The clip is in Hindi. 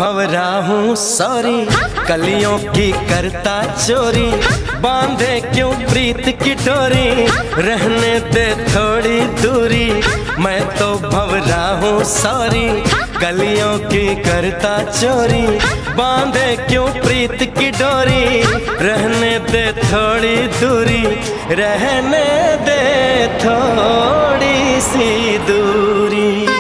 भंवरा हूँ सॉरी, कलियों की करता चोरी, बांधे क्यों प्रीत की डोरी, रहने दे थोड़ी दूरी। मैं तो भंवरा हूँ सॉरी, कलियों की करता चोरी, बांधे क्यों प्रीत की डोरी, रहने दे थोड़ी दूरी, रहने दे थोड़ी सी दूरी।